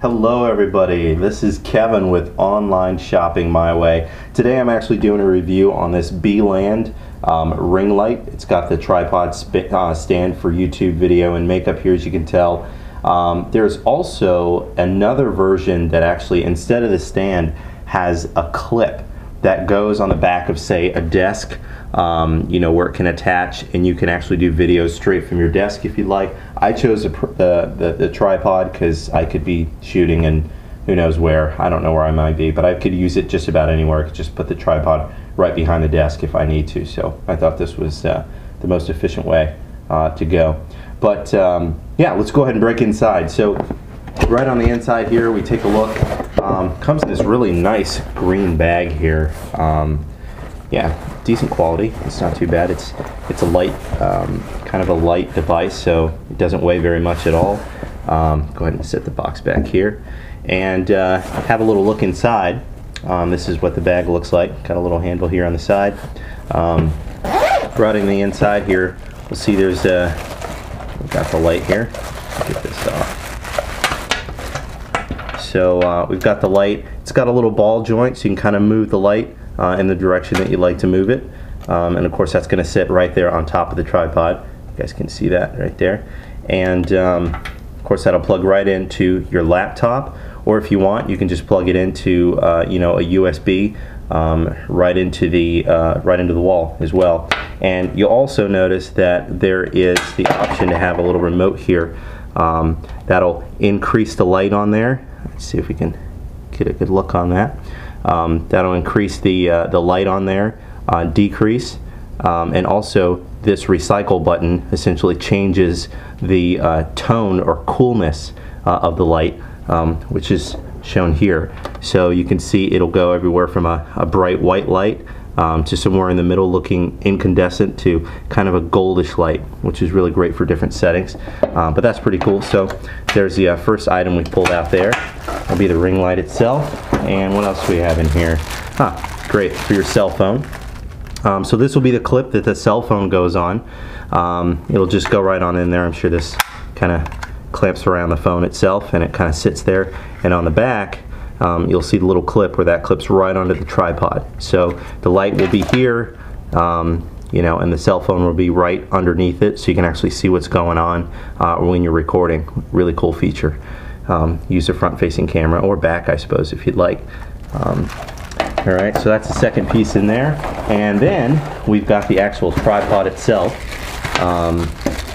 Hello everybody, this is Kevin with Online Shopping My Way. Today I'm actually doing a review on this Beeland ring light. It's got the tripod stand for YouTube video and makeup here, as you can tell. There's also another version that actually, instead of the stand, has a clip that goes on the back of, say, a desk, you know, where it can attach and you can actually do videos straight from your desk if you'd like. I chose the tripod because I could be shooting and who knows where. I don't know where I might be, but I could use it just about anywhere. I could just put the tripod right behind the desk if I need to. So I thought this was the most efficient way to go. But yeah, let's go ahead and break inside. So right on the inside here, we take a look. Comes in this really nice green bag here. Yeah, decent quality. It's not too bad. It's a light, kind of a light device, so it doesn't weigh very much at all. Go ahead and set the box back here, and have a little look inside. This is what the bag looks like. Got a little handle here on the side. Right on the inside here, we'll see there's we've got the light here. Get this off. So we've got the light. It's got a little ball joint, so you can kind of move the light in the direction that you'd like to move it. And of course that's going to sit right there on top of the tripod. You guys can see that right there. And of course that'll plug right into your laptop, or if you want, you can just plug it into you know, a USB right into the wall as well. And you'll also notice that there is the option to have a little remote here that'll increase the light on there. Let's see if we can get a good look on that. That'll increase the light on there, decrease, and also this recycle button essentially changes the tone or coolness of the light, which is shown here. So you can see it'll go everywhere from a bright white light to somewhere in the middle looking incandescent to kind of a goldish light, which is really great for different settings. But that's pretty cool. So there's the first item we pulled out there. That'll be the ring light itself. And what else do we have in here? Great for your cell phone. So this will be the clip that the cell phone goes on. It'll just go right on in there. I'm sure this kind of clamps around the phone itself and it kind of sits there. And on the back, you'll see the little clip where that clips right onto the tripod. So the light will be here, you know, and the cell phone will be right underneath it, so you can actually see what's going on when you're recording. Really cool feature. Use a front-facing camera, or back, I suppose, if you'd like. All right, so that's the second piece in there, and then we've got the actual tripod itself.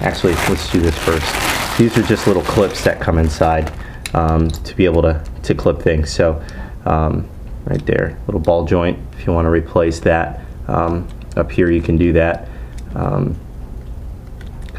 Actually, let's do this first. These are just little clips that come inside to be able to clip things. So right there, little ball joint. If you want to replace that up here, you can do that. Got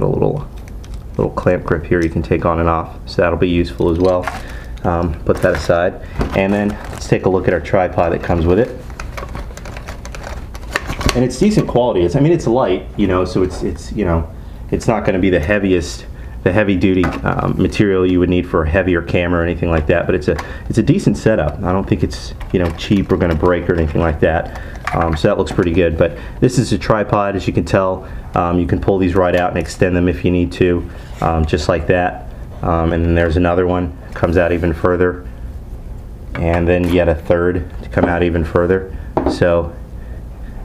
a little clamp grip here you can take on and off, so that'll be useful as well. Put that aside, and then let's take a look at our tripod that comes with it. And it's decent quality. I mean, it's light, you know, so it's you know, it's not going to be the heavy-duty material you would need for a heavier camera or anything like that. But it's a decent setup. I don't think it's, you know, cheap or going to break or anything like that. So that looks pretty good. But this is a tripod, as you can tell. You can pull these right out and extend them if you need to, just like that. And then there's another one, comes out even further, and then yet a third to come out even further. So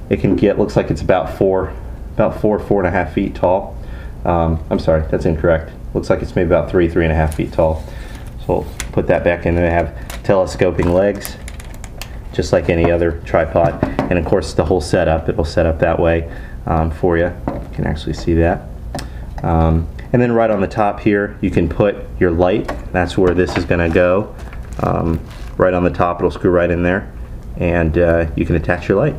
it can get, looks like it's about four and a half feet tall. I'm sorry, that's incorrect. Looks like it's maybe about three and a half feet tall. So we'll put that back in. They have telescoping legs, just like any other tripod. And of course, the whole setup, it will set up that way for you. You can actually see that. And then right on the top here, you can put your light. That's where this is going to go. Right on the top, it'll screw right in there, and you can attach your light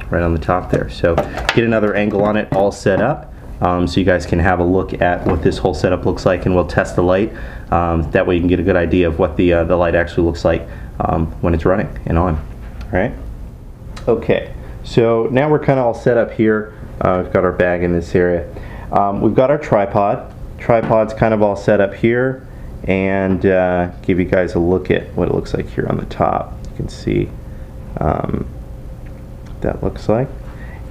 right on the top there. So get another angle on it, all set up. So you guys can have a look at what this whole setup looks like, and we'll test the light. That way you can get a good idea of what the light actually looks like when it's running and on. All right? Okay, so now we're kind of all set up here. We've got our bag in this area. We've got our tripod. Tripod's kind of all set up here, and give you guys a look at what it looks like here on the top. You can see what that looks like.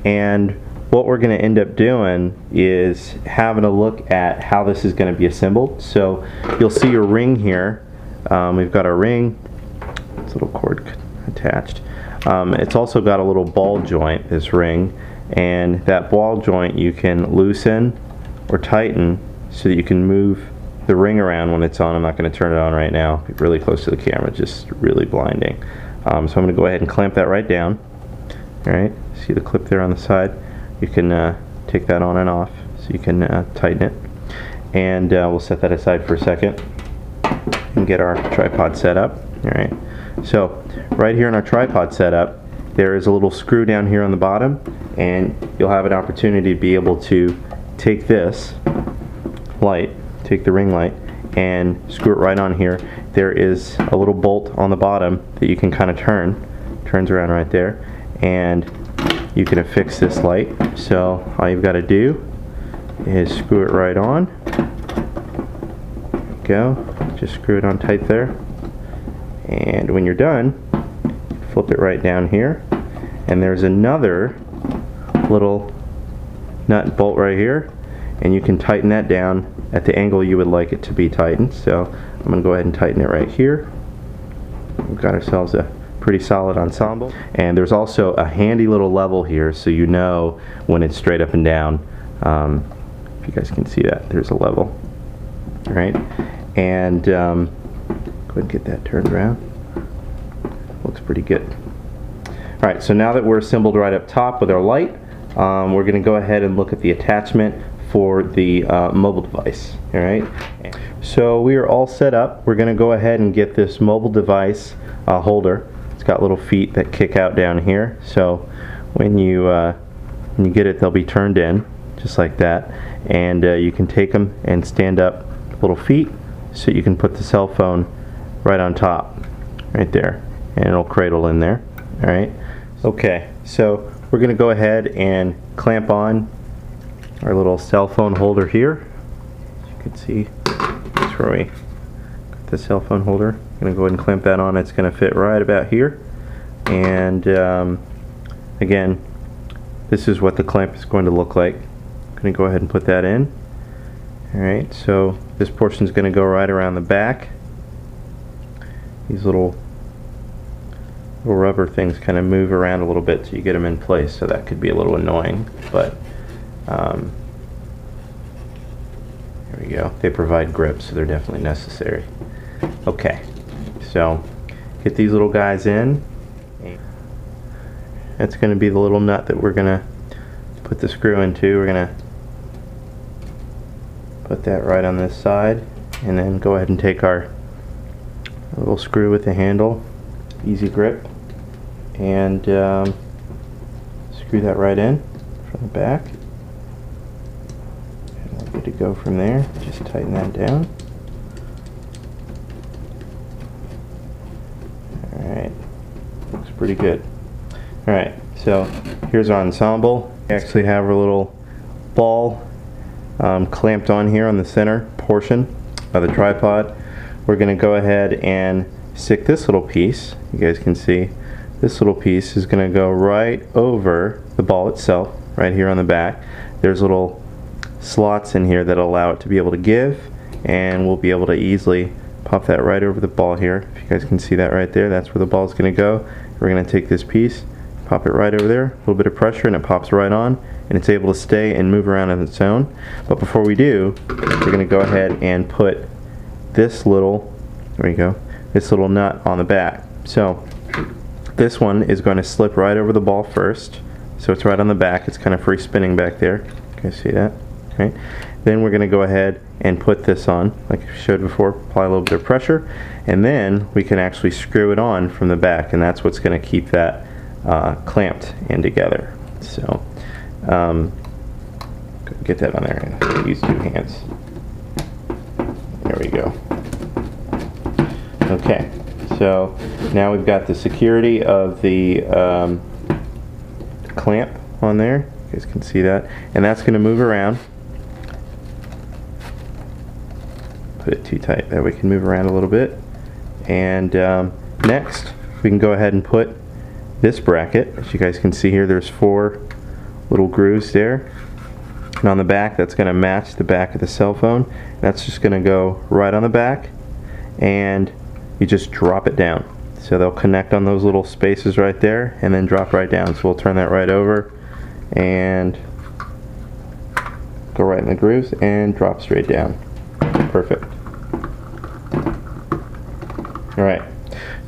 And what we're going to end up doing is having a look at how this is going to be assembled. So you'll see your ring here we've got our ring, this little cord attached. It's also got a little ball joint, this ring, and that ball joint you can loosen or tighten so that you can move the ring around when it's on. I'm not going to turn it on right now. Be really close to the camera, just really blinding. So I'm going to go ahead and clamp that right down. Alright, see the clip there on the side? You can take that on and off so you can tighten it. And we'll set that aside for a second and get our tripod set up. Alright, so right here in our tripod setup, there is a little screw down here on the bottom, and you'll have an opportunity to be able to take this light, take the ring light, and screw it right on here. There is a little bolt on the bottom that you can kind of turns around right there, and you can affix this light. So all you've got to do is screw it right on. There we go. Just screw it on tight there. And when you're done, flip it right down here. And there's another little nut and bolt right here, and you can tighten that down at the angle you would like it to be tightened. So I'm going to go ahead and tighten it right here. We've got ourselves a pretty solid ensemble. And there's also a handy little level here so you know when it's straight up and down. If you guys can see that, there's a level. Alright, and go ahead and get that turned around. Looks pretty good. Alright, so now that we're assembled right up top with our light, we're going to go ahead and look at the attachment for the mobile device. Alright, so we are all set up. We're going to go ahead and get this mobile device holder. It's got little feet that kick out down here, so when you get it, they'll be turned in just like that, and you can take them and stand up little feet so you can put the cell phone right on top right there, and it'll cradle in there. Alright, okay, so we're going to go ahead and clamp on our little cell phone holder here. As you can see, that's where we got the cell phone holder. I'm going to go ahead and clamp that on. It's going to fit right about here. And again, this is what the clamp is going to look like. I'm going to go ahead and put that in. Alright, so this portion is going to go right around the back. These little rubber things kind of move around a little bit so you get them in place, so that could be a little annoying, but there we go. They provide grip, so they're definitely necessary. Okay, so get these little guys in. That's going to be the little nut that we're going to put the screw into. We're going to put that right on this side, and then go ahead and take our little screw with the handle, easy grip, and screw that right in from the back. And we're good to go from there. Just tighten that down. Alright, looks pretty good. Alright, so here's our ensemble. We actually have our little ball clamped on here on the center portion of the tripod. We're going to go ahead and stick this little piece. You guys can see this little piece is going to go right over the ball itself, right here on the back. There's little slots in here that allow it to be able to give, and we'll be able to easily pop that right over the ball here. If you guys can see that right there, that's where the ball is going to go. We're going to take this piece, pop it right over there, a little bit of pressure, and it pops right on, and it's able to stay and move around on its own. But before we do, we're going to go ahead and put this little, there we go, this little nut on the back. So this one is going to slip right over the ball first, so it's right on the back. It's kind of free spinning back there. You guys see that? Okay. Then we're going to go ahead and put this on, like I showed before, apply a little bit of pressure, and then we can actually screw it on from the back, and that's what's going to keep that clamped in together. So get that on there and use 2 hands. There we go. Okay, so now we've got the security of the clamp on there. You guys can see that, and that's going to move around. Put it too tight, that way we can move around a little bit. And next, we can go ahead and put this bracket. As you guys can see here, there's 4 little grooves there, and on the back, that's going to match the back of the cell phone. That's just going to go right on the back, and you just drop it down. So they'll connect on those little spaces right there and then drop right down. So we'll turn that right over and go right in the grooves and drop straight down. Perfect. Alright,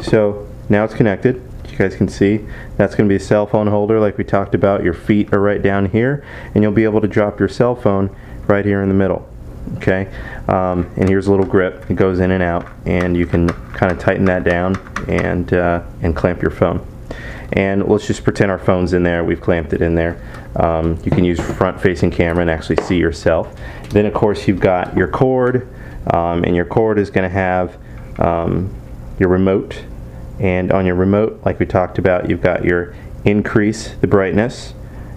so now it's connected. You guys can see that's going to be a cell phone holder like we talked about. Your feet are right down here and you'll be able to drop your cell phone right here in the middle. Okay, and here's a little grip. It goes in and out, and you can kind of tighten that down and clamp your phone. And let's just pretend our phone's in there. We've clamped it in there. You can use front-facing camera and actually see yourself. Then, of course, you've got your cord, and your cord is going to have your remote. And on your remote, like we talked about, you've got your increase the brightness,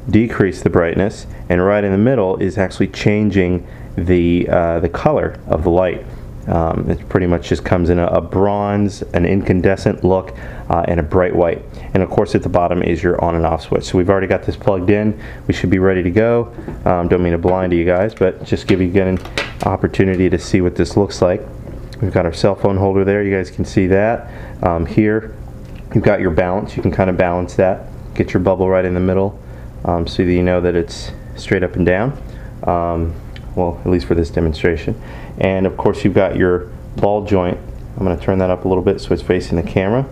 decrease the brightness, and right in the middle is actually changing the color of the light. It pretty much just comes in a bronze, an incandescent look, and a bright white. And of course at the bottom is your on and off switch. So we've already got this plugged in. We should be ready to go. Don't mean to blind you guys, but just give you again an opportunity to see what this looks like. We've got our cell phone holder there. You guys can see that. Here you've got your balance. You can kind of balance that. Get your bubble right in the middle so that you know that it's straight up and down. Well, at least for this demonstration. And of course you've got your ball joint. I'm going to turn that up a little bit so it's facing the camera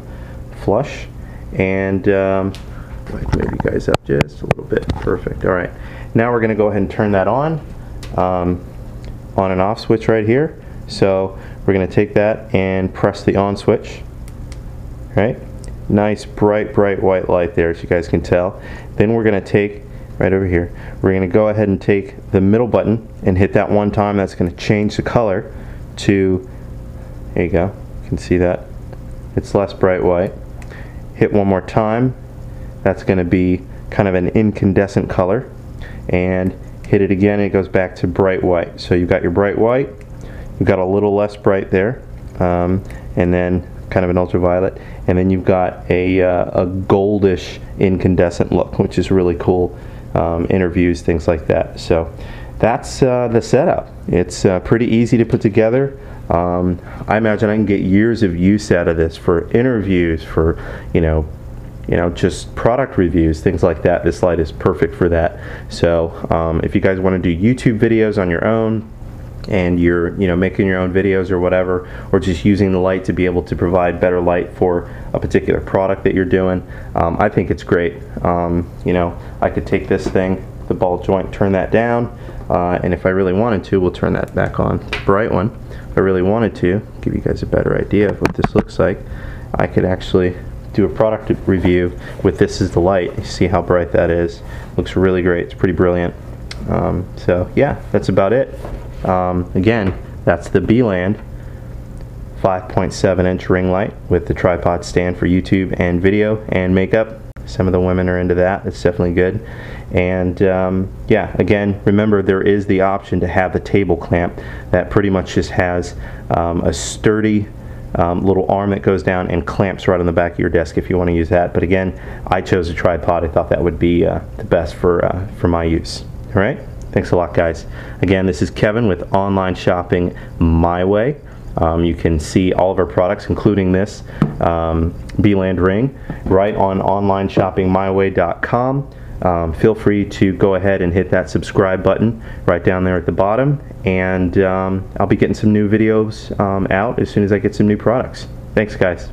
flush, and move you guys up just a little bit. Perfect. Alright, now we're going to go ahead and turn that on and off switch right here. So we're going to take that and press the on switch. Right, nice bright white light there, as you guys can tell. Then we're going to take right over here, we're going to go ahead and take the middle button and hit that one time. That's going to change the color to, there you go, you can see that it's less bright white. Hit one more time, that's going to be kind of an incandescent color, and hit it again, it goes back to bright white. So you've got your bright white, you've got a little less bright there, and then kind of an ultraviolet, and then you've got a goldish incandescent look, which is really cool. Interviews, things like that. So that's the setup. It's pretty easy to put together. I imagine I can get years of use out of this for interviews, for just product reviews, things like that. This light is perfect for that. So if you guys want to do YouTube videos on your own, and you're making your own videos or whatever, or just using the light to be able to provide better light for a particular product that you're doing, I think it's great. I could take this thing, the ball joint, turn that down, and if I really wanted to, we'll turn that back on, the bright one. If I really wanted to give you guys a better idea of what this looks like, I could actually do a product review with this as the light. You see how bright that is. Looks really great. It's pretty brilliant. So yeah, that's about it. Again, that's the Beeland 5.7-inch ring light with the tripod stand for YouTube and video and makeup. Some of the women are into that. It's definitely good. And yeah, again, remember there is the option to have the table clamp that pretty much just has a sturdy little arm that goes down and clamps right on the back of your desk if you want to use that. But again, I chose a tripod. I thought that would be the best for my use. All right. Thanks a lot, guys. Again, this is Kevin with Online Shopping My Way. You can see all of our products, including this Beeland ring, right on onlineshoppingmyway.com. Feel free to go ahead and hit that subscribe button right down there at the bottom, and I'll be getting some new videos out as soon as I get some new products. Thanks, guys.